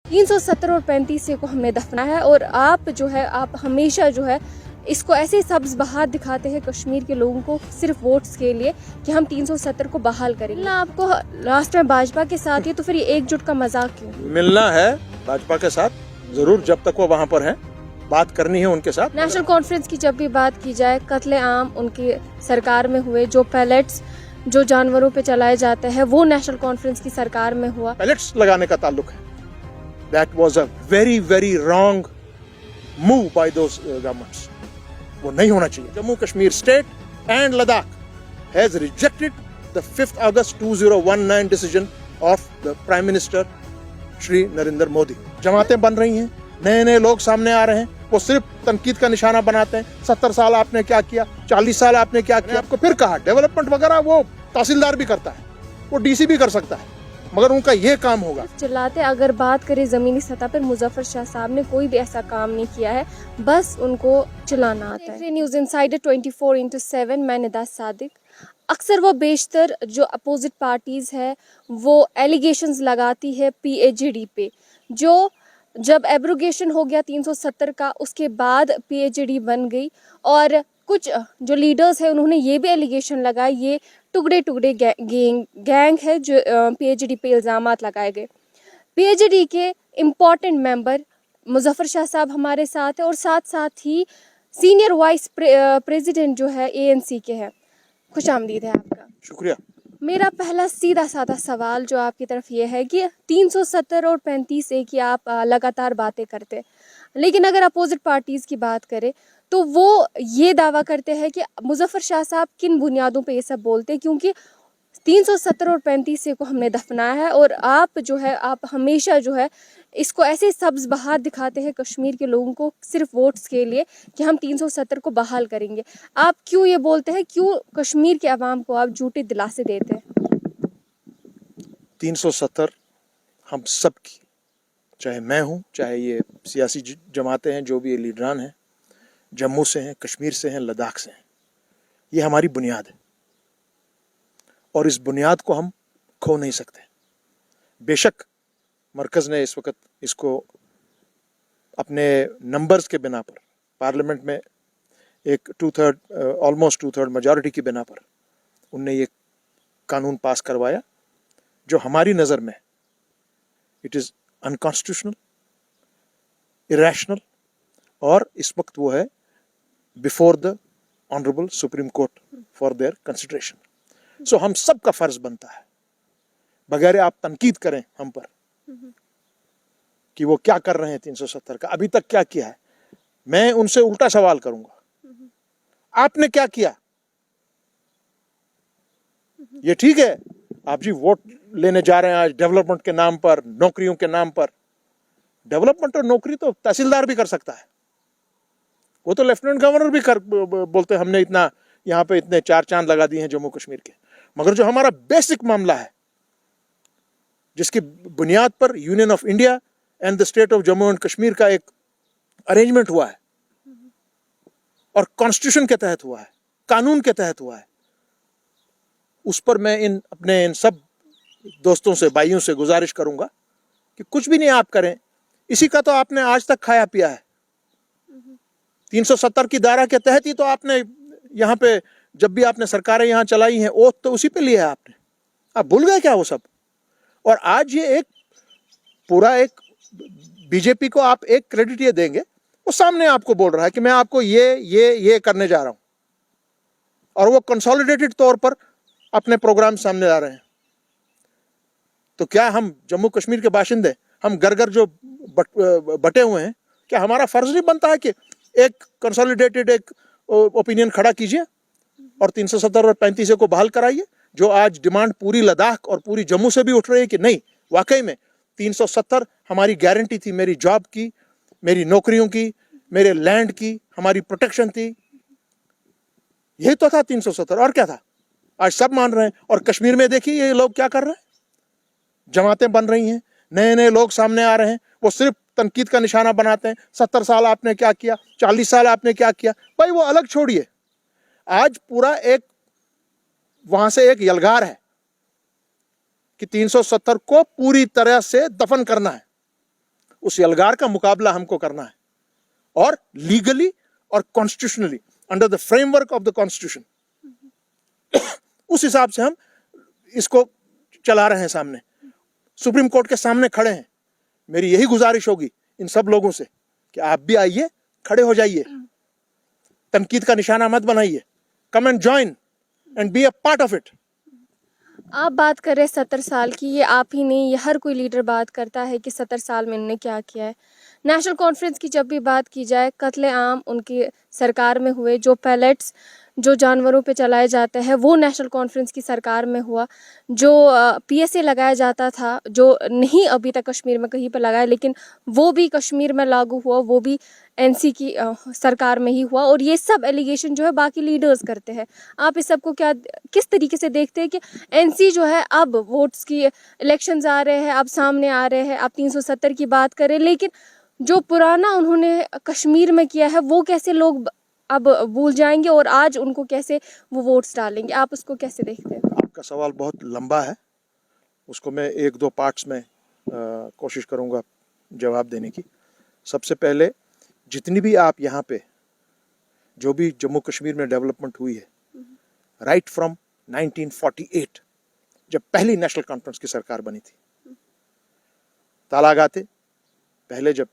370 और 35 को हमने दफना है और आप जो है आप हमेशा जो है इसको ऐसे सब्ज बहार दिखाते हैं कश्मीर के लोगों को सिर्फ वोट्स के लिए कि हम 370 को बहाल करेंगे। ना आपको लास्ट में भाजपा के साथ ही तो फिर ये एकजुट का मजाक क्यों? मिलना है भाजपा के साथ जरूर, जब तक वो वहाँ पर हैं बात करनी है उनके साथ। नेशनल कॉन्फ्रेंस की जब भी बात की जाए, कत्ले आम उनकी सरकार में हुए, जो पैलेट्स जो जानवरों पे चलाए जाते हैं वो नेशनल कॉन्फ्रेंस की सरकार में हुआ। पैलेट्स लगाने का ताल्लुक है, that was a very very wrong move by those governments. वो नहीं होना चाहिए। Jammu Kashmir state and Ladakh has rejected the 5 August 2019 decision of the prime minister Shri Narendra Modi. जमातें बन रही हैं, नए नए लोग सामने आ रहे हैं, वो सिर्फ तनकीद का निशाना बनाते हैं। 70 साल आपने क्या किया, 40 साल आपने क्या किया। आपको फिर कहा डेवलपमेंट वगैरह वो तहसीलदार भी करता है, वो डीसी भी कर सकता है, मगर उनका ये काम होगा। चिल्लाते अगर बात करें जमीनी सतह पर, मुजफ्फर शाह साहब ने कोई भी ऐसा काम नहीं किया है, बस उनको चिल्लाना आता है। न्यूज़ इनसाइडर 24/7, मैं निदा सादिक। अक्सर वो बेशतर जो अपोजिट पार्टीज है वो एलिगेशंस लगाती है पीएचडी पे, जो जब एब्रोगेशन हो गया 370 का उसके बाद पीएचडी बन गई। और कुछ जो लीडर्स हैं उन्होंने ये भी एलिगेशन लगाए ये टुकड़े टुकड़े गैंग है जो पीएचडी पे इल्ज़ामात लगाए गए। पीएचडी के इम्पॉर्टेंट मेंबर मुजफ्फर शाह साहब हमारे साथ है और साथ साथ ही सीनियर वाइस प्रेसिडेंट जो है एएनसी के हैं। खुश आमदीद है आपका। शुक्रिया। मेरा पहला सीधा साधा सवाल जो आपकी तरफ ये है कि 370 और 35 की आप लगातार बातें करते हैं, लेकिन अगर अपोजिट पार्टीज़ की बात करें तो वो ये दावा करते हैं कि मुजफ्फर शाह साहब किन बुनियादों पे ये सब बोलते हैं, क्योंकि 370 और 35 को हमने दफनाया है और आप जो है आप हमेशा जो है इसको ऐसे सब्ज बहार दिखाते हैं कश्मीर के लोगों को सिर्फ वोट्स के लिए कि हम 370 को बहाल करेंगे। आप क्यों ये बोलते हैं, क्यों कश्मीर के अवाम को आप झूठे दिलासे देते हैं? 370 हम सब की, चाहे मैं हूँ, चाहे ये सियासी जमातें हैं, जो भी ये लीडरान हैं, जम्मू से हैं, कश्मीर से हैं, लद्दाख से हैं, ये हमारी बुनियाद है और इस बुनियाद को हम खो नहीं सकते। बेशक मरकज़ ने इस वक्त इसको अपने नंबर्स के बिना पर, पार्लियामेंट में एक ऑलमोस्ट 2/3 मेजॉरिटी की बिना पर उनने ये कानून पास करवाया जो हमारी नज़र में इट इज़ अनकॉन्स्टिट्यूशनल, इरेशनल, और इस वक्त वो है before the honourable supreme court for their consideration. So हम सब का फर्ज बनता है, बगैर आप तनकीद करें हम पर कि वो क्या कर रहे हैं 370 का, अभी तक क्या किया है, मैं उनसे उल्टा सवाल करूंगा, आपने क्या किया? ये ठीक है आप जी वोट लेने जा रहे हैं आज डेवलपमेंट के नाम पर, नौकरियों के नाम पर। डेवलपमेंट और नौकरी तो तहसीलदार भी कर सकता है, वो तो लेफ्टिनेंट गवर्नर भी बोलते हैं हमने इतना यहाँ पे इतने 4 चांद लगा दिए हैं जम्मू कश्मीर के। मगर जो हमारा बेसिक मामला है जिसकी बुनियाद पर union of India and the state of Jammu and Kashmir का एक अरेंजमेंट हुआ है और कॉन्स्टिट्यूशन के तहत हुआ है, कानून के तहत हुआ है, उस पर मैं इन सब दोस्तों से, भाइयों से गुजारिश करूंगा कि कुछ भी नहीं आप करें। इसी का तो आपने आज तक खाया पिया है। 370 की धारा के तहत ही तो आपने यहाँ पे जब भी आपने सरकारें यहाँ चलाई हैं, ओथ तो उसी पे लिया है आपने। आप भूल गए क्या वो सब? और आज ये एक पूरा एक बीजेपी को आप एक क्रेडिट ये देंगे, वो सामने आपको बोल रहा है कि मैं आपको ये करने जा रहा हूं, और वो कंसोलिडेटेड तौर पर अपने प्रोग्राम सामने ला रहे हैं। तो क्या हम जम्मू कश्मीर के बाशिंदे, हम घर घर जो बटे हुए हैं, क्या हमारा फर्ज नहीं बनता है कि एक कंसोलिडेटेड एक ओपिनियन खड़ा कीजिए और 370 और 35 को बहाल कराइए? जो आज डिमांड पूरी लद्दाख और पूरी जम्मू से भी उठ रही है कि नहीं, वाकई में 370 हमारी गारंटी थी, मेरी जॉब की, मेरी नौकरियों की, मेरे लैंड की, हमारी प्रोटेक्शन थी। यही तो था 370, और क्या था? आज सब मान रहे हैं। और कश्मीर में देखिए ये लोग क्या कर रहे हैं, जमातें बन रही हैं, नए नए लोग सामने आ रहे हैं, वो सिर्फ तनकीद का निशाना बनाते हैं। 70 साल आपने क्या किया, 40 साल आपने क्या किया। भाई वो अलग छोड़िए, आज पूरा एक वहां से एक यलगार है कि 370 को पूरी तरह से दफन करना है। उस यलगार का मुकाबला हमको करना है, और लीगली और constitutionally under the framework of the constitution. उस हिसाब से हम इसको चला रहे हैं सामने, सुप्रीम कोर्ट के सामने खड़े हैं। मेरी यही गुजारिश होगी इन सब लोगों से कि आप भी आइए, खड़े हो जाइए, तनकीद का निशाना मत बनाइए, come and join and be a part of it. आप बात कर रहे हैं 70 साल की, ये आप ही नहीं, ये हर कोई लीडर बात करता है कि 70 साल में इन्होंने क्या किया है। नेशनल कॉन्फ्रेंस की जब भी बात की जाए, कत्ले आम उनकी सरकार में हुए, जो पैलेट्स जो जानवरों पे चलाए जाते हैं वो नेशनल कॉन्फ्रेंस की सरकार में हुआ, जो पीएसए लगाया जाता था जो नहीं अभी तक कश्मीर में कहीं पर लगाया, लेकिन वो भी कश्मीर में लागू हुआ, वो भी एनसी की सरकार में ही हुआ। और ये सब एलिगेशन जो है बाकी लीडर्स करते हैं। आप इस सब को किस तरीके से देखते हैं कि एनसी जो है, अब वोट्स की इलेक्शंस आ रहे हैं, अब सामने आ रहे हैं, अब 370 की बात करें, लेकिन जो पुराना उन्होंने कश्मीर में किया है वो कैसे लोग अब भूल जाएंगे और आज उनको कैसे वो वोट्स डालेंगे? आप उसको कैसे देखते हैं? आपका सवाल बहुत लंबा है, उसको मैं एक दो पार्ट्स में कोशिश करूंगा जवाब देने की। सबसे पहले, जितनी भी आप यहाँ पे जो भी जम्मू कश्मीर में डेवलपमेंट हुई है, राइट फ्रॉम 1948 जब पहली नेशनल कॉन्फ्रेंस की सरकार बनी थी, तालागाते पहले जब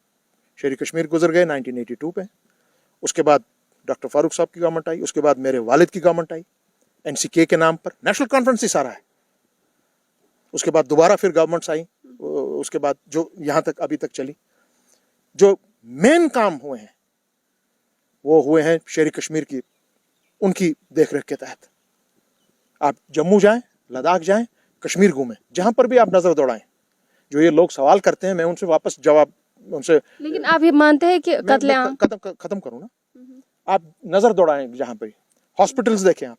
शेरी कश्मीर गुजर गए 1982 पे, उसके बाद डॉक्टर फारूक साहब की गवर्नमेंट आई, उसके बाद मेरे वालिद की गवर्नमेंट आई एनसीके के नाम पर, नेशनल कॉन्फ्रेंस ही सारा है। उसके बाद दोबारा फिर गवर्नमेंट्स आई, उसके बाद जो यहाँ तक अभी तक चली। जो मेन काम हुए हैं वो हुए हैं शेरी कश्मीर की, उनकी देखरेख के तहत। आप जम्मू जाएं, लद्दाख जाएं, कश्मीर घूमें, जहां पर भी आप नजर दौड़ाएं, जो ये लोग सवाल करते हैं मैं उनसे वापस जवाब उनसे। लेकिन आप ये मानते हैं कि कत्ले आम खत्म करूं ना, आप नजर दौड़ाएं जहां पर, हॉस्पिटल्स देखें आप,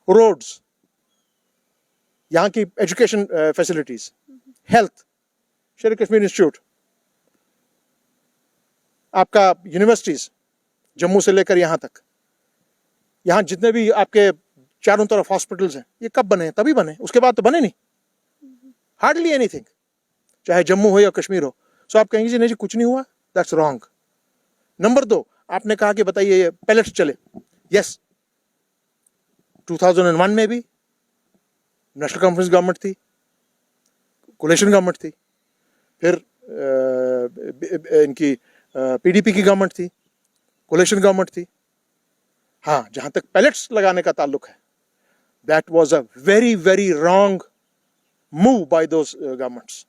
रोड्स, यहाँ की एजुकेशन फैसिलिटीज, हेल्थ, शेर कश्मीर इंस्टीट्यूट, आपका यूनिवर्सिटीज जम्मू से लेकर यहाँ तक, यहाँ जितने भी आपके चारों तरफ हॉस्पिटल्स हैं, ये कब बने? तभी बने, उसके बाद तो बने नहीं, हार्डली एनीथिंग, चाहे जम्मू हो या कश्मीर हो। सो आप कहेंगे जी नहीं जी कुछ नहीं हुआ, दैट्स रॉन्ग। नंबर 2, आपने कहा कि बताइए ये पैलेट्स चले, यस 2001 में भी नेशनल कॉन्फ्रेंस गवर्नमेंट थी, कोलिशन गवर्नमेंट थी, फिर इनकी पीडीपी की गवर्नमेंट थी, कोलिशन गवर्नमेंट थी। हाँ, जहां तक पैलेट्स लगाने का ताल्लुक है, that was a very very wrong move by those governments,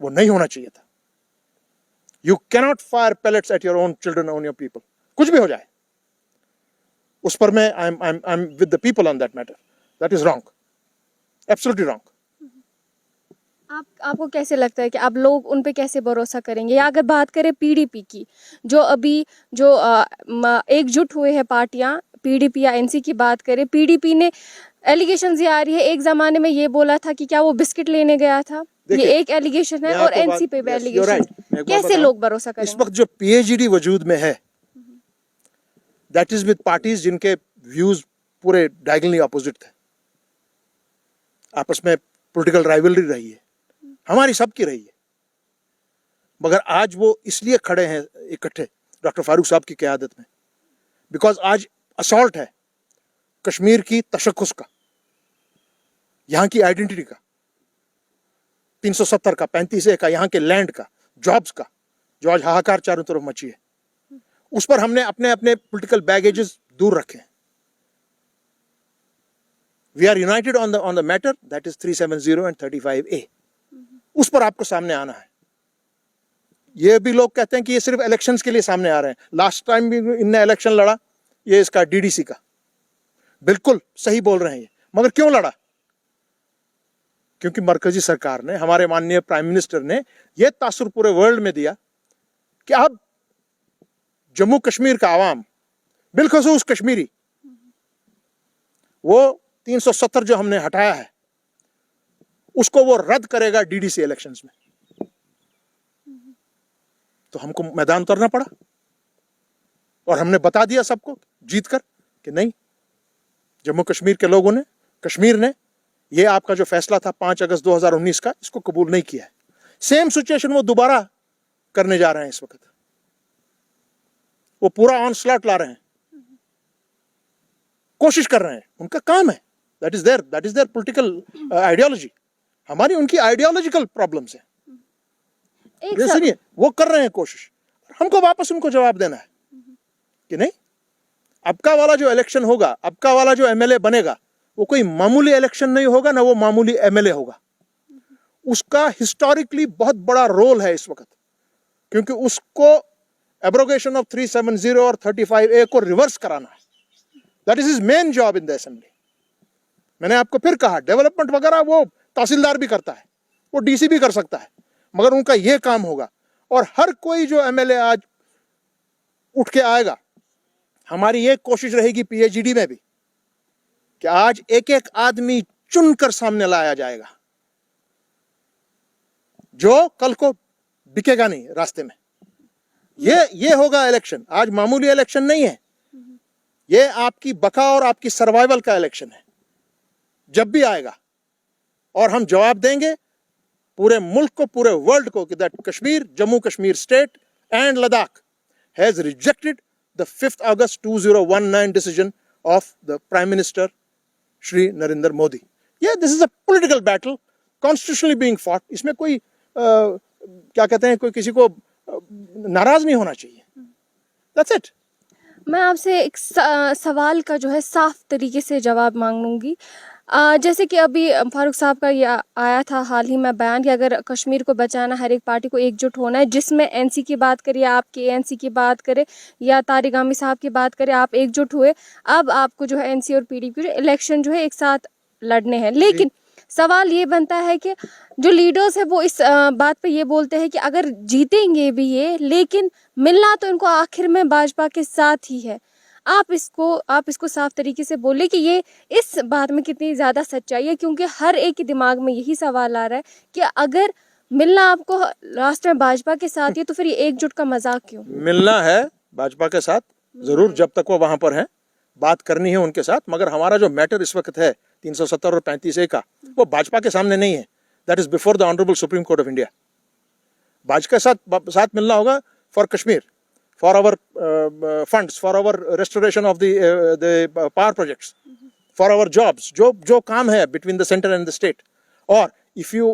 वो नहीं होना चाहिए था। You cannot fire pellets at your own children, on your people, कुछ भी हो जाए उस पर मैं I am with the people on that matter, that is wrong, absolutely wrong. आपको कैसे लगता है कि अब लोग उन पे कैसे भरोसा करेंगे? या अगर बात करें पीडीपी की, जो अभी जो एकजुट हुए हैं पार्टियां, पीडीपी या एनसी की बात करें, पीडीपी ने एलिगेशन ये आ रही है, एक जमाने में ये बोला था कि क्या वो बिस्किट लेने गया था, ये एक एलिगेशन है, और एनसी पे भी एलिगेशन। कैसे लोग भरोसा करेंगे? इस वक्त जो पीएचडी वजूद में है, दैट इज विद पार्टीज जिनके व्यूज पूरे डायगोनली अपोजिट थे, आपस में पॉलिटिकल राइवलरी रही है, हमारी सबकी रही है, मगर आज वो इसलिए खड़े हैं इकट्ठे डॉक्टर फारूक साहब की क़यादत में, बिकॉज आज असॉल्ट है कश्मीर की तशक्कुस का, यहाँ की आइडेंटिटी का, 370 का, 35A का, यहाँ के लैंड का, जॉब्स का, जो आज हाहाकार चारों तरफ मची है, उस पर हमने अपने अपने पॉलिटिकल बैगेजेस दूर रखे हैं। We are united on the matter that is 370 and 35A, उस पर आपको सामने आना है। ये भी लोग कहते हैं कि ये सिर्फ इलेक्शंस के लिए सामने आ रहे हैं, लास्ट टाइम भी इनने इलेक्शन लड़ा, ये इसका डीडीसी का, बिल्कुल सही बोल रहे हैं ये, मगर क्यों लड़ा? क्योंकि मरकजी सरकार ने, हमारे माननीय प्राइम मिनिस्टर ने यह तासुर पूरे वर्ल्ड में दिया कि अब जम्मू कश्मीर का आवाम, बिलखसूस कश्मीरी, वो 370 जो हमने हटाया है उसको वो रद्द करेगा डीडीसी इलेक्शंस में। तो हमको मैदान उतरना पड़ा और हमने बता दिया सबको जीतकर कि नहीं, जम्मू कश्मीर के लोगों ने, कश्मीर ने, ये आपका जो फैसला था 5 अगस्त 2019 का, इसको कबूल नहीं किया है। सेम सिचुएशन वो दोबारा करने जा रहे हैं इस वक्त, वो पूरा ऑन स्लॉट ला रहे हैं, कोशिश कर रहे हैं, उनका काम है, that is there political ideology. हमारी उनकी आइडियोलॉजिकल प्रॉब्लम्स है, एक ये सुनिए, वो कर रहे हैं कोशिश, हमको वापस उनको जवाब देना है कि नहीं, अबका वाला जो इलेक्शन होगा, अबका वाला जो एमएलए बनेगा, वो कोई मामूली इलेक्शन नहीं होगा, ना वो मामूली एमएलए होगा, उसका हिस्टोरिकली बहुत बड़ा रोल है इस वक्त, क्योंकि उसको एब्रोगेशन ऑफ 370 और 35A को रिवर्स कराना है, that is his main job in the assembly. मैंने आपको फिर कहा, डेवलपमेंट वगैरह वो तहसीलदार भी करता है, वो डीसी भी कर सकता है, मगर उनका ये काम होगा। और हर कोई जो एमएलए आज उठ के आएगा, हमारी ये कोशिश रहेगी पीएचडी में भी कि आज एक एक आदमी चुनकर सामने लाया जाएगा जो कल को बिकेगा नहीं रास्ते में। ये होगा इलेक्शन, आज मामूली इलेक्शन नहीं है, ये आपकी बका और आपकी सर्वाइवल का इलेक्शन है, जब भी आएगा। और हम जवाब देंगे पूरे मुल्क को, पूरे वर्ल्ड को कि that Kashmir, Jammu Kashmir state and Ladakh has rejected the 5th August 2019 decision of the Prime Minister Shri Narendra Modi. Yeah, this is a political battle constitutionally being fought. इसमें कोई क्या कहते हैं, कोई किसी को नाराज नहीं होना चाहिए। That's it. मैं आपसे एक सवाल का जो है साफ तरीके से जवाब मांगूंगी। जैसे कि अभी फारूक साहब का ये आया था हाल ही में बयान कि अगर कश्मीर को बचाना, हर एक पार्टी को एकजुट होना है, जिसमें एनसी की बात करें, आपके एनसी की बात करें या तारिक आमी साहब की बात करें, आप एकजुट हुए, अब आपको जो है एनसी और पीडीपी इलेक्शन जो है एक साथ लड़ने हैं। लेकिन सवाल ये बनता है कि जो लीडर्स है वो इस बात पे ये बोलते हैं कि अगर जीतेंगे भी ये, लेकिन मिलना तो इनको आखिर में भाजपा के साथ ही है। आप इसको साफ तरीके से बोले कि ये इस बात में कितनी ज़्यादा सच्चाई है, क्योंकि हर एक के दिमाग में यही सवाल आ रहा है कि अगर मिलना आपको रास्ते में भाजपा के साथ ही है तो फिर ये एकजुट का मजाक क्यों? मिलना है भाजपा के साथ जरूर, जब तक वो वहां पर हैं, बात करनी है उनके साथ, मगर हमारा जो मैटर इस वक्त है 370 और 35A का, वो भाजपा के सामने नहीं है। That is before the honourable supreme court of India. Bhajpa के साथ मिलना होगा for Kashmir, for our funds, for our restoration of the power projects, for our jobs, जो काम है between the center and the state. और if you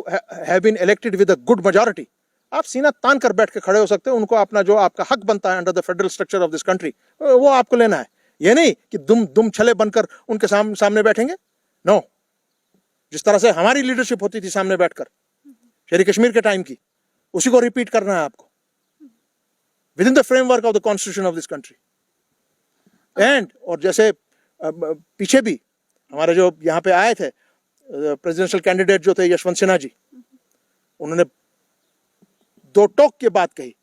have been elected with a good majority, आप सीना तान कर बैठ के खड़े हो सकते हो, उनको अपना जो आपका हक बनता है under the federal structure of this country, वो आपको लेना है। ये नहीं कि दुम छले बनकर उनके सामने बैठेंगे। नो, जिस तरह से हमारी लीडरशिप होती थी सामने बैठकर शेरी कश्मीर के टाइम की, उसी को रिपीट करना है आपको within the framework of the constitution of this country. And और जैसे पीछे भी हमारे जो यहाँ पे आए थे प्रेसिडेंशियल कैंडिडेट जो थे यशवंत सिन्हा जी, उन्होंने दो टोक की बात कही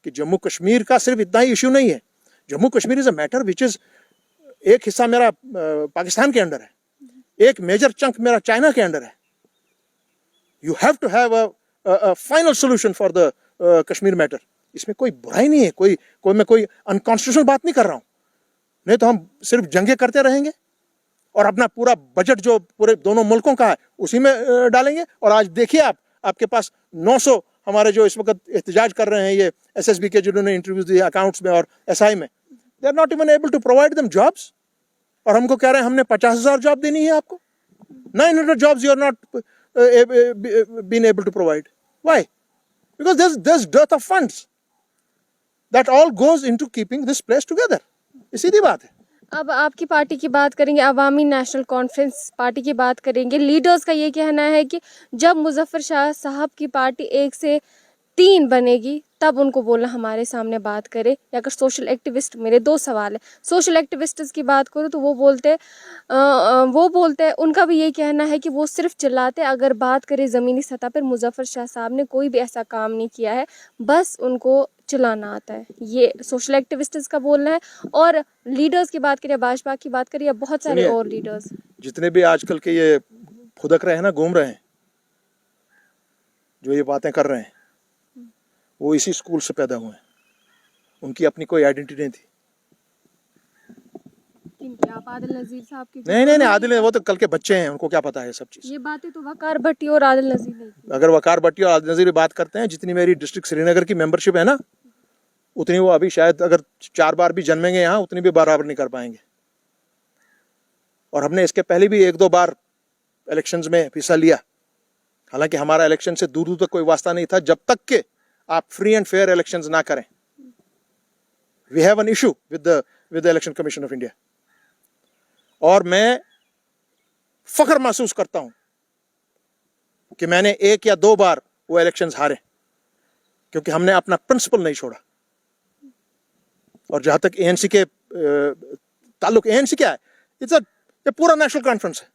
कि जम्मू कश्मीर का सिर्फ इतना ही इश्यू नहीं है, Jammu Kashmir is a matter which is, एक हिस्सा मेरा पाकिस्तान के अंडर है, एक मेजर चंक मेरा चाइना के अंडर है। You have to have a final solution for the Kashmir matter. इसमें कोई बुराई नहीं है, मैं कोई अनकॉन्स्टिट्यूशनल बात नहीं कर रहा हूं, नहीं तो हम सिर्फ जंगे करते रहेंगे और अपना पूरा बजट जो पूरे दोनों मुल्कों का है उसी में डालेंगे। और आज देखिए आपके पास 900 हमारे जो इस वक्त एहतजाज कर रहे हैं ये एसएसबी के, जिन्होंने इंटरव्यूज दिए अकाउंट्स में और एसआई में, they are not even able to provide them jobs, और हमको कह रहे हैं हमने 50,000 जॉब देनी है आपको, 900 jobs you are not been able to provide. Why? Because there is death of funds that all goes into keeping this place together. ये सीधी बात है। अब आपकी पार्टी की बात करेंगे, अवामी नेशनल कॉन्फ्रेंस पार्टी की बात करेंगे। लीडर्स का ये कहना है कि जब मुजफ्फर शाह साहब की पार्टी 1 से 3 बनेगी तब उनको बोलना हमारे सामने बात करे। या अगर सोशल एक्टिविस्ट, मेरे 2 सवाल है, सोशल एक्टिविस्ट्स की बात करूँ तो वो बोलते हैं उनका भी ये कहना है कि वो सिर्फ चिल्लाते, अगर बात करें ज़मीनी सतह पर मुजफ्फर शाह साहब ने कोई भी ऐसा काम नहीं किया है, बस उनको चिल्लाना आता है। ये सोशल एक्टिविस्ट्स का बोलना है। और लीडर्स की बात करें, भाजपा की बात करें या बहुत सारे और लीडर्स, जितने भी आजकल के ये फुदक रहे हैं ना, घूम रहे हैं, जो ये बातें कर रहे हैं, वो इसी स्कूल से पैदा हुए हैं, उनकी अपनी कोई आइडेंटिटी नहीं थी। आप आदिल नजीर साहब की? नहीं, आदिल है, वो तो कल के बच्चे हैं, उनको क्या पता है सब चीज़। ये बातें तो वकार भट्टी और आदिल नजीर ने की। अगर वकार भट्टी और आदिल नजीर बात करते हैं, जितनी मेरी डिस्ट्रिक्ट श्रीनगर की मेंबरशिप है ना, उतनी वो अभी शायद अगर 4 बार भी जन्मेंगे यहाँ, उतनी भी बराबर नहीं कर पाएंगे। और हमने इसके पहले भी 1-2 बार इलेक्शंस में हिस्सा लिया, हालांकि हमारा इलेक्शन से दूर दूर तक कोई वास्ता नहीं था, जब तक के आप फ्री एंड फेयर इलेक्शंस ना करें। We have an issue with the Election Commission of India. और मैं फख्र महसूस करता हूं कि मैंने 1 या 2 बार वो इलेक्शंस हारे, क्योंकि हमने अपना प्रिंसिपल नहीं छोड़ा। और जहां तक एएनसी के ताल्लुक, एएनसी क्या है, ये पूरा नेशनल कॉन्फ्रेंस है,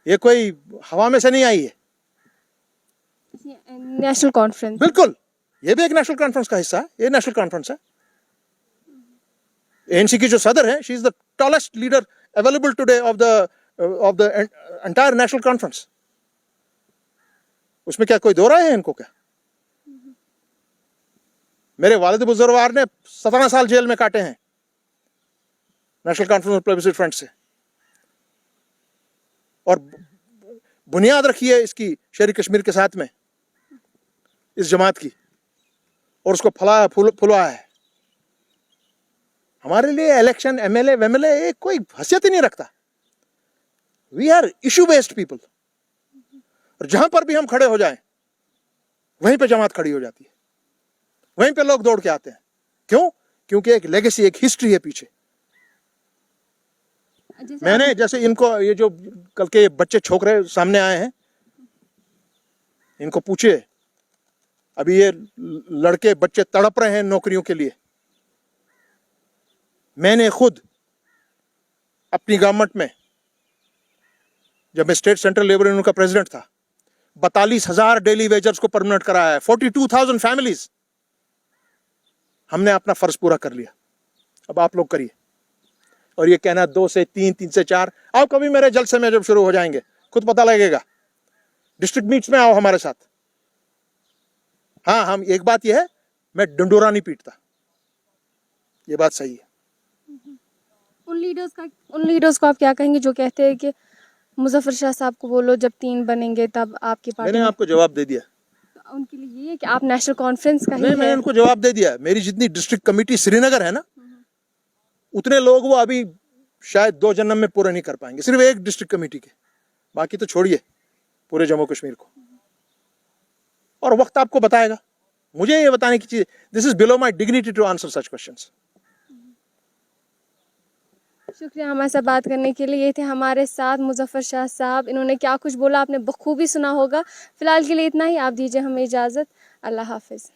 ये कोई हवा में से नहीं आई है। नेशनल कॉन्फ्रेंस, बिल्कुल, ये भी एक नेशनल कॉन्फ्रेंस का हिस्सा है, ये नेशनल कॉन्फ्रेंस है। एएनसी की जो सदर है, she is the tallest leader available today of the entire national conference. उसमें क्या कोई दो राय है इनको? क्या मेरे वालिद बुजुर्गवार ने 17 साल जेल में काटे हैं नेशनल कॉन्फ्रेंस प्लेबिससिट फ्रंट से। और बुनियाद रखी है इसकी शहरी कश्मीर के साथ में, इस जमात की, और उसको फुलवाया है। हमारे लिए इलेक्शन, एमएलए वेमएलए कोई हैसियत ही नहीं रखता। We are issue based people. और जहां पर भी हम खड़े हो जाएं, वहीं पे जमात खड़ी हो जाती है, वहीं पे लोग दौड़ के आते हैं। क्यों? क्योंकि एक लेगेसी, एक हिस्ट्री है पीछे। मैंने जैसे इनको, ये जो कल के बच्चे छोकरे सामने आए हैं, इनको पूछे, अभी ये लड़के बच्चे तड़प रहे हैं नौकरियों के लिए। मैंने खुद अपनी गवर्नमेंट में, जब मैं स्टेट सेंट्रल लेबर यूनियन का प्रेसिडेंट था, 42,000 डेली वेजर्स को परमानेंट कराया है, 42,000 फैमिलीज। हमने अपना फर्ज पूरा कर लिया, अब आप लोग करिए। और ये कहना 2 से 3, 3 से 4, आओ कभी मेरे जलसे में जब शुरू हो जाएंगे, खुद पता लगेगा। डिस्ट्रिक्ट मीट्स में आओ हमारे साथ। हाँ, हम एक बात यह है, मैं डंडोरा नहीं पीटता, ये बात सही है। उन लीडर्स को आप क्या कहेंगे जो कहते हैं कि मुजफ्फर शाह साहब को बोलो जब 3 बनेंगे तब आपकी पार्टी? मैंने आपको जवाब दे दिया। उनके लिए ये है कि आप नेशनल कॉन्फ्रेंस का ही नहीं, मैंने उनको जवाब दे दिया। मेरी जितनी डिस्ट्रिक्ट कमेटी श्रीनगर है ना, उतने लोग वो अभी शायद 2 जन्म में पूरे नहीं कर पाएंगे, सिर्फ एक डिस्ट्रिक्ट कमेटी के। बाकी तो छोड़िए पूरे जम्मू कश्मीर को। और वक्त आपको बताएगा। मुझे ये बताने की चीज, this is below my dignity to answer such questions. शुक्रिया हमारे साथ बात करने के लिए। ये थे हमारे साथ मुजफ्फर शाह साहब। इन्होंने क्या कुछ बोला आपने बखूबी सुना होगा। फिलहाल के लिए इतना ही, आप दीजिए हमें इजाज़त। अल्लाह हाफिज़।